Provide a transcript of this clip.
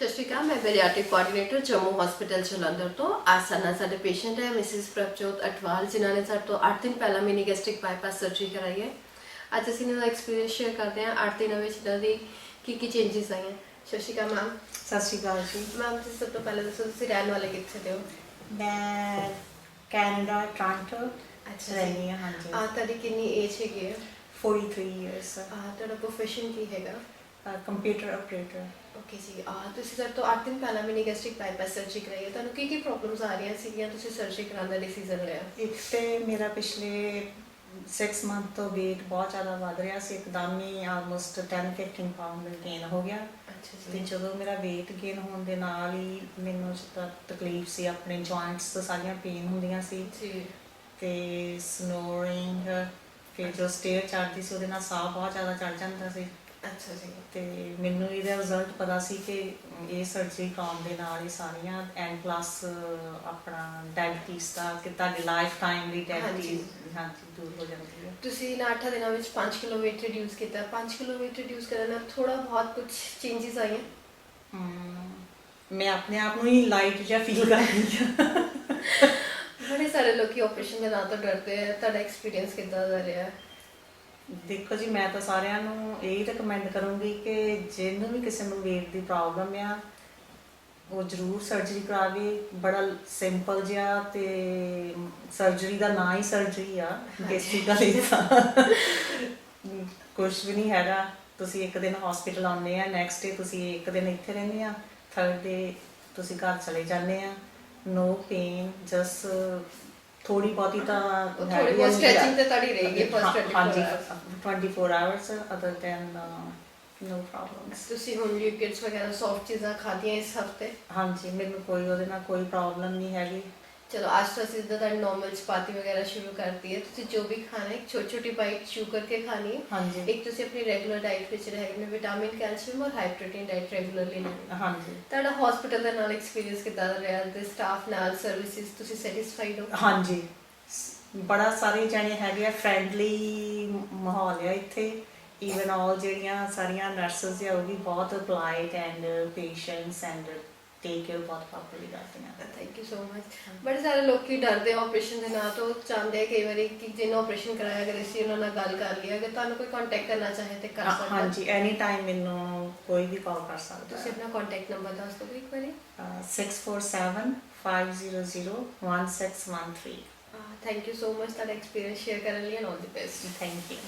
ਸਤਿ ਸ਼੍ਰੀ ਅਕਾਲ। ਮੈਂ ਬੈਰੀਆਟ੍ਰਿਕ coordinator Jammu hospital Jalandhar ਤੋਂ। ਅੱਜ ਸਾਡੇ ਨਾਲ ਸਾਡੇ ਪੇਸ਼ੈਂਟ ਹੈ ਮਿਸਿਸ ਪ੍ਰਭਜੋਤ ਅਟਵਾਲ, ਜਿਨ੍ਹਾਂ ਨੇ ਸਾਡੇ ਤੋਂ 8 ਦਿਨ ਪਹਿਲਾਂ ਮਿਨੀ ਗੈਸਟ੍ਰਿਕ ਬਾਈਪਾਸ ਸਰਜਰੀ ਕਰਾਈ ਹੈ। ਅੱਜ ਅਸੀਂ ਇਹਨਾਂ ਦਾ ਐਕਸਪੀਰੀਅੰਸ ਸ਼ੇਅਰ ਕਰਦੇ ਹਾਂ 8 ਦਿਨਾਂ ਵਿੱਚ ਇਹਨਾਂ ਦੀ ਕੀ ਚੇਂਜਸ ਆਈਆਂ। ਸਤਿ ਸ਼੍ਰੀ ਅਕਾਲ ਮੈਮ। ਸਤਿ ਸ਼੍ਰੀ ਅਕਾਲ ਜੀ। ਮੈਮ ਤੁਸੀਂ ਸਭ ਤੋਂ ਪਹਿਲਾਂ ਦੱਸੋ ਤੁਸੀਂ ਰਹਿਣ ਵਾਲੇ ਕਿੱਥੇ ਦੇ ਹੋ? ਮੈਂ ਕੈਨੇਡਾ ਟੋਰਾਂਟੋ ਅੱਛਾ ਰਹਿੰਦੀ ਹਾਂ। ਹਾਂਜੀ। ਤੁਹਾਡੀ ਕਿੰਨੀ ਏਜ ਹੈਗੀ ਹੈ? 43 ਇਅਰਸ। ਤੁਹਾਡਾ ਪ੍ਰੋਫੈਸ਼ਨ ਕੀ ਹੈਗਾ? Computer operator. ਓਕੇ ਜੀ। ਤੁਸੀਂ ਸਾਡੇ ਤੋਂ 8 ਦਿਨ ਪਹਿਲਾਂ ਮਿਨੀ ਗੈਸਟ੍ਰਿਕ ਬਾਈਪਾਸ ਸਰਜਰੀ ਕਰਾਈ ਹੈ। ਤੁਹਾਨੂੰ ਕੀ ਪ੍ਰੋਬਲਮਸ ਆ ਰਹੀਆਂ ਸੀਗੀਆਂ, ਤੁਸੀਂ ਸਰਜਰੀ ਕਰਾਉਣ ਦਾ ਡਿਸੀਜ਼ਨ ਲਿਆ? ਇੱਕ ਤੇ ਮੇਰਾ ਪਿਛਲੇ 6 ਮੰਥ ਤੋਂ weight ਬਹੁਤ ਜ਼ਿਆਦਾ ਵੱਧ ਰਿਹਾ ਸੀ, ਇੱਕਦਮ ਹੀ ਆਲਮੋਸਟ 10-15 ਪਾਉਂਡ ਗੇਨ ਹੋ ਗਿਆ। ਅੱਛਾ ਤੇ ਜੀ। ਜਦੋਂ ਮੇਰਾ weight gain ਹੋਣ ਦੇ ਨਾਲ ਹੀ ਮੈਨੂੰ ਜਿੱਦਾਂ ਤਕਲੀਫ ਸੀ, ਆਪਣੇ ਜੁਆਇੰਟਸ ਤੋਂ ਸਾਰੀਆਂ ਪੇਨ ਹੁੰਦੀਆਂ ਸੀ ਜੀ। ਤੇ ਸਨੋਰਿੰਗ, ਫਿਰ ਜੋ ਸਟੇਅਰ ਚੜ੍ਹਦੀ ਸੀ ਉਹਦੇ ਨਾਲ ਸਾਹ ਬਹੁਤ ਜ਼ਿਆਦਾ ਚੜ੍ਹ ਜਾਂਦਾ ਸੀ। ਅੱਛਾ ਜੀ। ਤੇ ਮੈਨੂੰ ਇਹਦਾ ਰਿਜ਼ਲਟ ਪਤਾ ਸੀ ਕਿ ਇਹ ਸਰਜਰੀ ਕਰਾਉਣ ਦੇ ਨਾਲ ਇਹ ਸਾਰੀਆਂ ਐਂਡ ਪਲੱਸ ਆਪਣਾ ਡਾਇਬਟੀਜ਼ ਦਾ ਕਿ ਤੁਹਾਡੀ ਲਾਈਫ ਟਾਈਮ ਲਈ ਡਾਇਬਟੀਜ਼ ਹਾਂਜੀ ਦੂਰ ਹੋ ਜਾਂਦੀ ਹੈ। ਤੁਸੀਂ ਇਹਨਾਂ 8 ਦਿਨਾਂ ਵਿੱਚ 5 ਕਿਲੋ weight ਰਿਡਿਊਸ ਕੀਤਾ। 5 ਕਿਲੋ weight ਰਿਡਿਊਸ ਕਰਨ ਨਾਲ ਥੋੜਾ ਬਹੁਤ ਕੁਝ ਚੇਂਜਸ ਆਏ? ਮੈਂ ਆਪਣੇ ਆਪ ਨੂੰ ਹੀ ਲਾਈਟ ਜਿਹਾ ਫੀਲ ਕਰਦੀ ਹਾਂ। ਬੜੇ ਸਾਰੇ ਲੋਕੀ ਆਪਰੇਸ਼ਨ ਦੇ ਨਾਂ ਤੋਂ ਡਰਦੇ ਆ। ਤੁਹਾਡਾ ਐਕਸਪੀਰੀਅੰਸ ਕਿੱਦਾਂ ਦਾ ਰਿਹਾ? ਦੇਖੋ ਜੀ, ਮੈਂ ਤਾਂ ਸਾਰਿਆਂ ਨੂੰ ਇਹ ਰეკਮੈਂਡ ਕਰੂੰਗੀ ਕਿ ਜਿਹਨੂੰ ਵੀ ਕਿਸੇ ਨੂੰ weight ਦੀ ਪ੍ਰੋਬਲਮ ਆ ਉਹ ਜ਼ਰੂਰ ਸਰਜਰੀ ਕਰਾਵੇ। ਬੜਾ ਸਿੰਪਲ ਜਿਹਾ ਤੇ ਸਰਜਰੀ ਦਾ ਨਾਂ ਹੀ ਸਰਜਰੀ ਆ, ਗੈਸਟ੍ਰਿਕ ਦਾ ਲਈ ਤਾਂ ਕੁਛ ਵੀ ਨਹੀਂ ਹੈਗਾ। ਤੁਸੀਂ ਇੱਕ ਦਿਨ ਹਸਪੀਟਲ ਆਉਂਦੇ ਆ, ਨੈਕਸਟ ਡੇ ਤੁਸੀਂ ਇੱਕ ਦਿਨ ਇੱਥੇ ਰਹਿੰਦੇ ਆ, ਥਰਡ ਡੇ ਤੁਸੀਂ ਘਰ ਚਲੇ ਜਾਂਦੇ ਆ। ਨੋ ਪੇਨ, ਜਸਟ ਥੋੜੀ ਬਹੁਤੀ ਤਾਂ ਥੋੜੀ ਬਹੁਤ ਸਟ੍ਰੈਚਿੰਗ ਤੇ ਤੁਹਾਡੀ ਰਹੇਗੀ ਫਸਟ 24 ਆਵਰਸ, ਅਦਰ ਦੈਨ ਨੋ ਪ੍ਰੋਬਲਮਸ। ਤੁਸੀਂ ਹੁਣ ਲਿਕਵਿਡਸ ਵਗੈਰਾ ਸੌਫਟ ਚੀਜ਼ਾਂ ਖਾਧੀਆਂ ਇਸ ਹਫਤੇ? ਹਾਂਜੀ, ਮੈਨੂੰ ਕੋਈ ਉਹਦੇ ਨਾਲ ਕੋਈ ਪ੍ਰੋਬਲਮ ਨਹੀਂ ਹੈਗੀ। ਚਲੋ ਅੱਜ ਤੋਂ ਅਸੀਂ ਜਿੱਦਾਂ ਤੁਹਾਡੀ ਨੋਰਮਲ ਚਪਾਤੀ ਵਗੈਰਾ ਸ਼ੁਰੂ ਕਰਤੀ ਹੈ। ਤੁਸੀਂ ਜੋ ਵੀ ਖਾਣਾ ਹੈ ਛੋਟੀ ਬਾਈਟ ਚੂ ਕਰਕੇ ਖਾਣੀ ਹੈ। ਹਾਂਜੀ। ਇੱਕ ਤੁਸੀਂ ਆਪਣੀ ਰੈਗੂਲਰ ਡਾਈਟ ਵਿੱਚ रहेगी ਵਿਟਾਮਿਨ, ਕੈਲਸ਼ੀਅਮ ਔਰ ਹਾਈ ਪ੍ਰੋਟੀਨ ਡਾਈਟ ਰੈਗੂਲਰਲੀ ਲੈਣੀ। ਹਾਂਜੀ। ਤੁਹਾਡਾ ਹਸਪੀਟਲ ਦੇ ਨਾਲ ਐਕਸਪੀਰੀਅੰਸ ਕਿੱਦਾਂ ਦਾ ਰਿਹਾ? ਤੇ ਸਟਾਫ ਨਾਲ ਸਰਵਿਸਿਜ਼ ਤੁਸੀਂ ਸੈਟੀਸਫਾਈਡ ਹੋ? ਹਾਂਜੀ, ਬੜਾ ਸਾਰੇ ਜਾਣੇ ਹੈਗੇ ਆ, ਫਰੈਂਡਲੀ ਮਾਹੌਲ ਆ ਇੱਥੇ। ਈਵਨ ਆਲ ਜਿਹੜੀਆਂ ਸਾਰੀਆਂ ਨਰਸਿਸ ਆ ਉਹ ਵੀ ਬਹੁਤ polite and patients and take care ਬਹੁਤ ਪ੍ਰੋਪਰਲੀ ਕਰਦੀਆਂ। Thank you so much. ਬੜੇ ਸਾਰੇ ਲੋਕੀ ਡਰਦੇ ਆਪਰੇਸ਼ਨ ਦੇ ਨਾਂ ਤੋਂ, ਚਾਹੁੰਦੇ ਕਈ ਵਾਰੀ ਕਿ ਜਿਹਨੂੰ ਆਪਰੇਸ਼ਨ ਕਰਾਇਆ ਅਗਰ ਅਸੀਂ ਉਹਨਾਂ ਨਾਲ ਗੱਲ ਕਰ ਲਈ, ਅਗਰ ਤੁਹਾਨੂੰ ਕੋਈ ਕੰਟੈਕਟ ਕਰਨਾ ਚਾਹੇ ਤੇ ਕਰ ਸਕਦਾ? ਹਾਂਜੀ, ਐਨੀ ਟਾਈਮ ਮੈਨੂੰ ਕੋਈ ਵੀ ਕਾਲ ਕਰ ਸਕਦਾ। ਤੁਸੀਂ ਆਪਣਾ ਕੰਟੈਕਟ ਨੰਬਰ ਦੱਸ ਦਿਓ ਇੱਕ ਵਾਰੀ। 6475001613। ਥੈਂਕ ਯੂ ਸੋ ਮਚ ਤੁਹਾਡਾ ਐਕਸਪੀਰੀਅੰਸ ਸ਼ੇਅਰ ਕਰਨ ਲਈ, and all the best. Thank you.